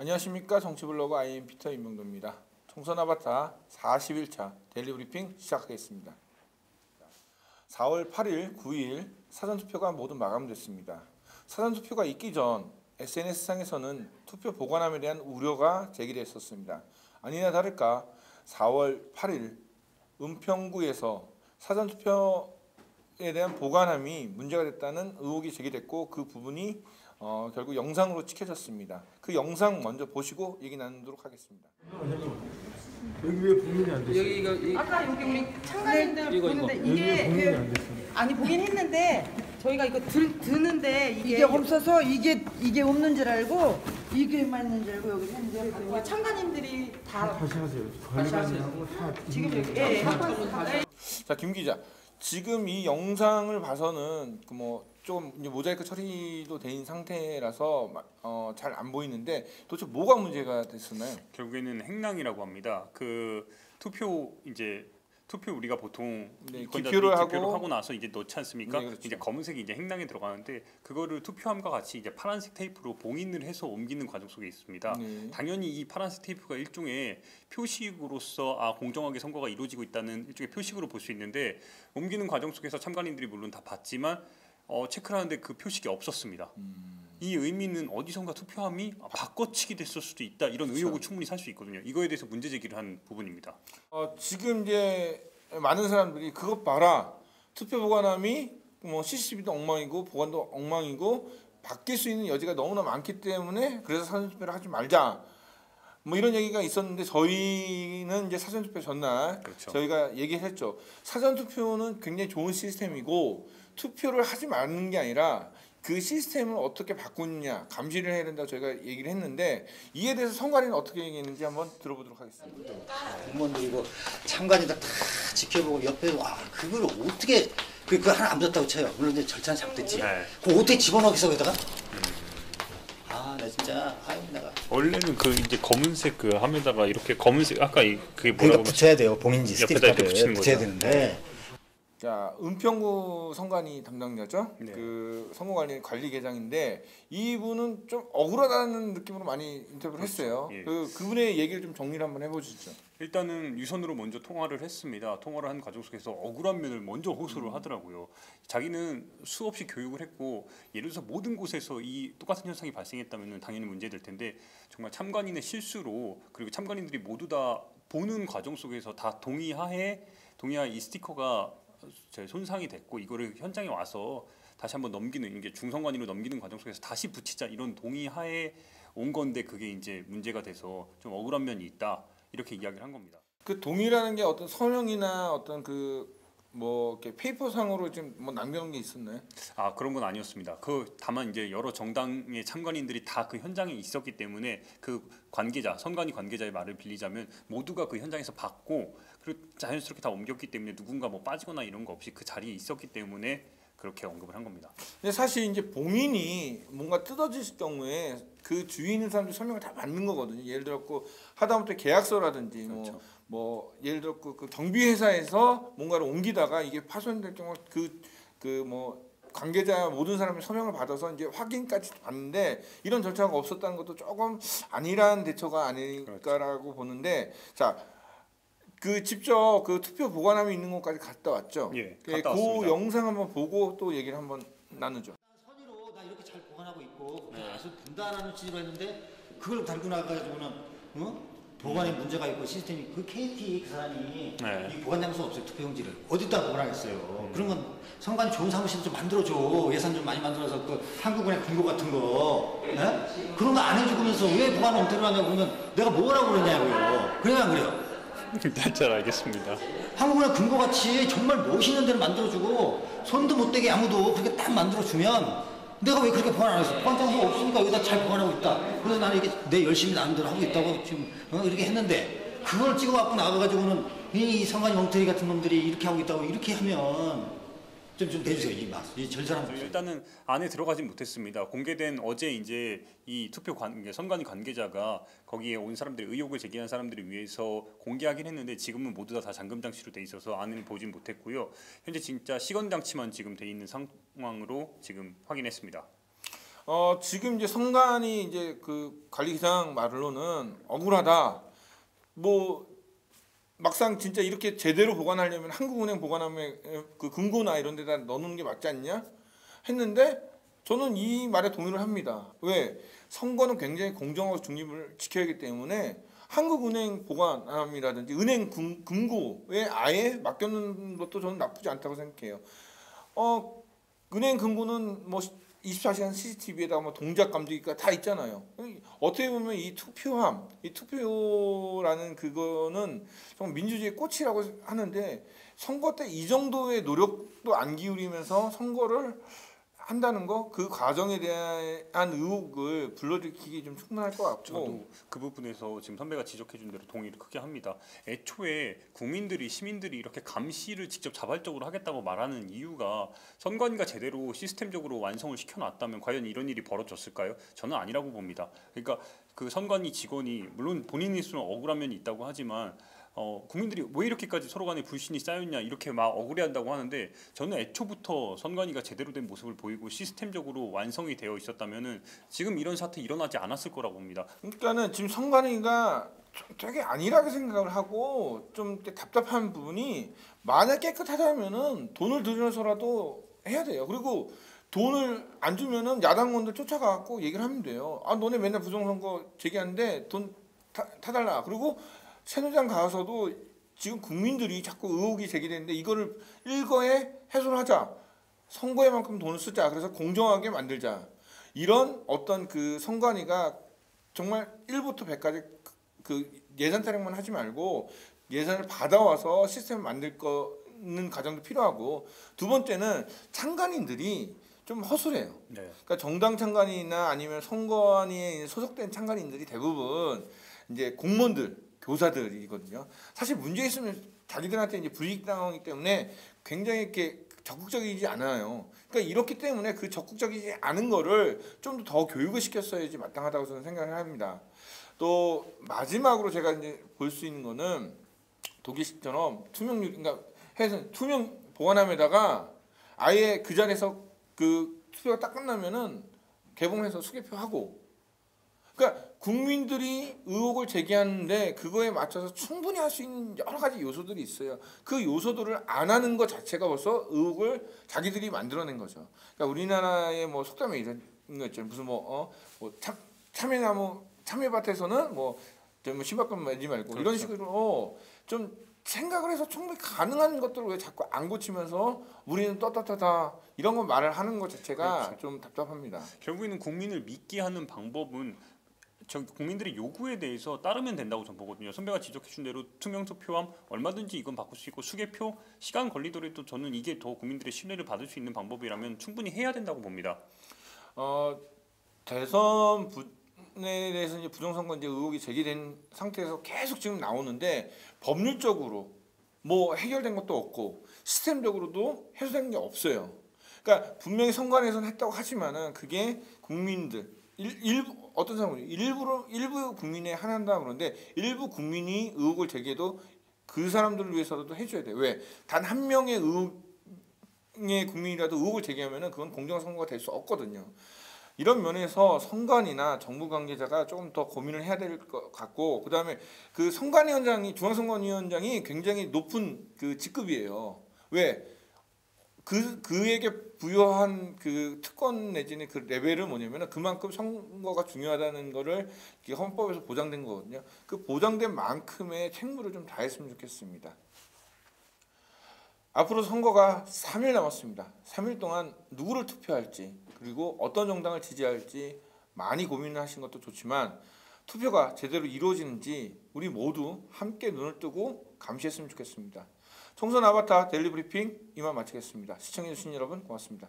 안녕하십니까. 정치블로그 IM피터 임명도입니다. 총선 아바타 41차 데일리 브리핑 시작하겠습니다. 4월 8일, 9일 사전투표가 모두 마감됐습니다. 사전투표가 있기 전 SNS상에서는 투표 보관함에 대한 우려가 제기됐었습니다. 아니나 다를까 4월 8일 은평구에서 사전투표에 대한 보관함이 문제가 됐다는 의혹이 제기됐고 그 부분이 결국 영상으로 찍혀졌습니다. 그 영상 먼저 보시고 얘기 나누도록 하겠습니다. 여기 왜 봉인이 안 됐어요? 여기가 아까 여기 우리 참가인들 이거. 보는데 여기 왜 봉인이 이게 안 됐어요? 아니 보긴 했는데 저희가 이거 드는데 이게 없어서 이게 없는 줄 알고 이게만 있는 줄 알고 여기 했는데 우리 참가님들이 다 다시 하세요. 다시 하세요. 관리관하고 다 지금 여기 자, 김 기자, 지금 이 영상을 봐서는 좀 이제 모자이크 처리도 된 상태라서 잘 안 보이는데 도대체 뭐가 문제가 됐었나요? 결국에는 행랑이라고 합니다. 그 투표 우리가 보통 기표를 하고 나서 이제 넣지 않습니까? 네, 그렇죠. 이제 검은색이 이제 행랑에 들어가는데 그거를 투표함과 같이 이제 파란색 테이프로 봉인을 해서 옮기는 과정 속에 있습니다. 네. 당연히 이 파란색 테이프가 일종의 표식으로서 공정하게 선거가 이루어지고 있다는 일종의 표식으로 볼 수 있는데 옮기는 과정 속에서 참관인들이 물론 다 봤지만 체크를 하는데 그 표식이 없었습니다. 이 의미는 어디선가 투표함이 바꿔치기 됐을 수도 있다 이런 의혹을 충분히 살 수 있거든요. 이거에 대해서 문제 제기를 한 부분입니다. 지금 이제 많은 사람들이 그것 봐라, 투표 보관함이 CCTV도 엉망이고 보관도 엉망이고 바뀔 수 있는 여지가 너무나 많기 때문에 그래서 사전투표를 하지 말자, 이런 얘기가 있었는데 저희는 이제 사전투표 전날 그렇죠. 저희가 얘기를 했죠. 사전투표는 굉장히 좋은 시스템이고 투표를 하지 말는 게 아니라 그 시스템을 어떻게 바꾸느냐 감시를 해야 된다고 저희가 얘기를 했는데 이에 대해서 선관위는 어떻게 얘기했는지 한번 들어보도록 하겠습니다. 공무원들이고 참관인들 다 지켜보고 옆에 그걸 어떻게 그거 하나 안 줬다고 쳐요. 물론 이제 절차는 잘됐지. 네. 그거 어떻게 집어넣기서 거기다가 나 진짜 내가 원래는 그 이제 검은색 그 함에다가 이렇게 검은색 아까 그게 그러니까 붙여야 돼요. 봉인지 옆에다 이렇게 스티커를 붙이는 붙여야 거죠. 되는데. 자, 은평구 선관위 담당자죠. 네. 그 선거관리계장인데 이분은 좀 억울하다는 느낌으로 많이 인터뷰를 했어요. 예. 그분의 얘기를 좀 정리를 한번 해보시죠. 일단은 유선으로 먼저 통화를 했습니다. 통화를 한 과정 속에서 억울한 면을 먼저 호소를 하더라고요. 자기는 수없이 교육을 했고 예를 들어서 모든 곳에서 이 똑같은 현상이 발생했다면 당연히 문제될 텐데 정말 참관인의 실수로 그리고 참관인들이 모두 다 보는 과정 속에서 다 동의하에 이 스티커가 손상이 됐고 이거를 현장에 와서 다시 한번 넘기는 이게 중선관위로 넘기는 과정 속에서 다시 붙이자 이런 동의하에 온 건데 그게 이제 문제가 돼서 좀 억울한 면이 있다 이렇게 이야기를 한 겁니다. 그 동의라는 게 어떤 서명이나 어떤 이렇게 페이퍼상으로 지금 남겨놓은 게 있었나요? 그런 건 아니었습니다. 다만 이제 여러 정당의 참관인들이 다 그 현장에 있었기 때문에 그 선관위 관계자의 말을 빌리자면 모두가 그 현장에서 봤고 그리고 자연스럽게 다 옮겼기 때문에 누군가 빠지거나 이런 거 없이 그 자리에 있었기 때문에 그렇게 언급을 한 겁니다. 근데 사실 이제 봉인이 뭔가 뜯어질 경우에 그 주위에 있는 사람들 설명을 다 맞는 거거든요. 예를 들어 하다못해 계약서라든지 그렇죠. 예를 들어 그 경비회사에서 뭔가를 옮기다가 이게 파손될 경우 관계자 모든 사람이 서명을 받아서 이제 확인까지 받는데 이런 절차가 없었다는 것도 조금 안일한 대처가 아닐까라고 그렇죠. 보는데 직접 그 투표 보관함이 있는 곳까지 갔다 왔죠. 예, 그 갔다 왔습니다. 영상 한번 보고 또 얘기를 한번 나누죠. 선의로 나 이렇게 잘 보관하고 있고 아주 분단하는 취지로 했는데 그걸 달고 나가가지고는 보관에 문제가 있고 시스템이 그 KT 그 사람이 이 보관 장소 없어요. 투표용지를 어디다 보관하겠어요. 그런 건 선관위 좋은 사무실 좀 만들어줘. 예산 좀 많이 만들어서 그 한국은행 금고 같은 거 그런 거 안 해주면서 왜 보관 엉터리로 하냐고 그러면 내가 뭐라고 그러냐고요. 그래요 안 그래요? 잘 알겠습니다. 한국은행 금고같이 정말 멋있는 데를 만들어주고 손도 못 대게 아무도 그렇게 딱 만들어주면 내가 왜 그렇게 보관 안 했어? 보관 장소가 없으니까 여기다 잘 보관하고 있다. 그래서 나는 이게 내 열심히 나름대로 하고 있다고 지금 이렇게 했는데 그걸 찍어갖고 나가가지고는 이 선관위 엉터리 같은 놈들이 이렇게 하고 있다고 이렇게 하면 좀 내주세요. 이 절사람. 일단은 안에 들어가진 못했습니다. 공개된 어제 이제 이 선관위 관계자가 거기에 온 사람들이 의혹을 제기한 사람들을 위해서 공개하긴 했는데 지금은 모두 다 잠금 장치로 돼 있어서 안을 보진 못했고요. 현재 진짜 시건 장치만 지금 돼 있는 상황으로 지금 확인했습니다. 지금 이제 선관위 이제 그 관리기상 말로는 억울하다. 뭐 막상 진짜 이렇게 제대로 보관하려면 한국은행 보관함에 그 금고나 이런 데다 넣어놓는 게 맞지 않냐 했는데 저는 이 말에 동의를 합니다. 왜? 선거는 굉장히 공정하고 중립을 지켜야 하기 때문에 한국은행 보관함이라든지 은행 금고에 아예 맡겨놓는 것도 저는 나쁘지 않다고 생각해요. 은행 금고는 뭐 24시간 CCTV에다가 뭐 동작 감지기가 다 있잖아요. 어떻게 보면 이 투표함, 이 투표라는 그거는 정말 민주주의의 꽃이라고 하는데 선거 때 이 정도의 노력도 안 기울이면서 선거를 한다는 거, 그 과정에 대한 의혹을 불러일으키기 좀 충분할 것 같고. 저도 그 부분에서 지금 선배가 지적해준 대로 동의를 크게 합니다. 애초에 국민들이 시민들이 이렇게 감시를 직접 자발적으로 하겠다고 말하는 이유가 선관위가 제대로 시스템적으로 완성을 시켜놨다면 과연 이런 일이 벌어졌을까요? 저는 아니라고 봅니다. 그러니까 그 선관위 직원이 물론 본인이 수는 억울한 면이 있다고 하지만 국민들이 왜 이렇게까지 서로 간에 불신이 쌓였냐 이렇게 막 억울해한다고 하는데 저는 애초부터 선관위가 제대로 된 모습을 보이고 시스템적으로 완성이 되어 있었다면은 지금 이런 사태 일어나지 않았을 거라고 봅니다. 그러니까는 지금 선관위가 되게 안일하게 생각을 하고 좀 답답한 부분이 만약 깨끗하다면은 돈을 들여서라도 해야 돼요. 그리고 돈을 안 주면은 야당원들 쫓아가갖고 얘기를 하면 돼요. 아 너네 맨날 부정선거 제기하는데 돈 타달라. 그리고 새누리당 가서도 지금 국민들이 자꾸 의혹이 제기되는데 이거를 일거에 해소를 하자. 선거에만큼 돈을 쓰자. 그래서 공정하게 만들자. 이런 어떤 그 선관위가 정말 1부터 100까지 그 예산 타령만 하지 말고 예산을 받아와서 시스템을 만들 거는 과정도 필요하고 두 번째는 참관인들이 좀 허술해요. 네. 그러니까 정당 참관인이나 아니면 선관위에 소속된 참관인들이 대부분 이제 공무원들 교사들이거든요. 사실 문제 있으면 자기들한테 이제 불이익 당하기 때문에 굉장히 이렇게 적극적이지 않아요. 그러니까 이렇기 때문에 그 적극적이지 않은 거를 좀 더 교육을 시켰어야지 마땅하다고 저는 생각을 합니다. 또 마지막으로 제가 이제 볼 수 있는 거는 독일식처럼 투명률, 그러니까 해서 투명 보관함에다가 아예 그 자리에서 그 투표가 딱 끝나면은 개봉해서 수개표 하고. 그러니까 국민들이 의혹을 제기하는데 그거에 맞춰서 충분히 할 수 있는 여러 가지 요소들이 있어요. 그 요소들을 안 하는 것 자체가 벌써 의혹을 자기들이 만들어낸 거죠. 그러니까 우리나라의 뭐 속담에 이런 거 있잖아요. 무슨 참외나무 참외밭에서는 좀 신발끈 매지 말고 그렇죠. 이런 식으로 좀 생각을 해서 충분히 가능한 것들을 왜 자꾸 안 고치면서 우리는 떳떳하다 이런 거 말을 하는 것 자체가 그렇죠. 좀 답답합니다. 결국에는 국민을 믿게 하는 방법은 국민들의 요구에 대해서 따르면 된다고 저는 보거든요. 선배가 지적해준 대로 투명 투표함 얼마든지 이건 바꿀 수 있고 수개표 시간 걸리더라도 저는 이게 더 국민들의 신뢰를 받을 수 있는 방법이라면 충분히 해야 된다고 봅니다. 대선 부분에 대해서 이제 부정선거 이제 의혹이 제기된 상태에서 계속 지금 나오는데 법률적으로 뭐 해결된 것도 없고 시스템적으로도 해소된 게 없어요. 그러니까 분명히 선관위에서는 했다고 하지만은 그게 국민들 일부 어떤 사람은 일부 국민에 한한다 그러는데 일부 국민이 의혹을 제기해도 그 사람들을 위해서라도 해줘야 돼. 왜? 단 한 명의 의혹의 국민이라도 의혹을 제기하면은 그건 공정한 선거가 될 수 없거든요. 이런 면에서 선관위나 정부 관계자가 조금 더 고민을 해야 될 것 같고 그다음에 그 선관위원장이 중앙선관위원장이 굉장히 높은 그 직급이에요. 왜? 그에게 부여한 그 특권 내지는 그 레벨은 뭐냐면은 그만큼 선거가 중요하다는 거를 헌법에서 보장된 거거든요. 그 보장된 만큼의 책무를 좀 다했으면 좋겠습니다. 앞으로 선거가 3일 남았습니다. 3일 동안 누구를 투표할지 그리고 어떤 정당을 지지할지 많이 고민하신 것도 좋지만 투표가 제대로 이루어지는지 우리 모두 함께 눈을 뜨고 감시했으면 좋겠습니다. 총선 아바타 데일리 브리핑 이만 마치겠습니다. 시청해주신 여러분 고맙습니다.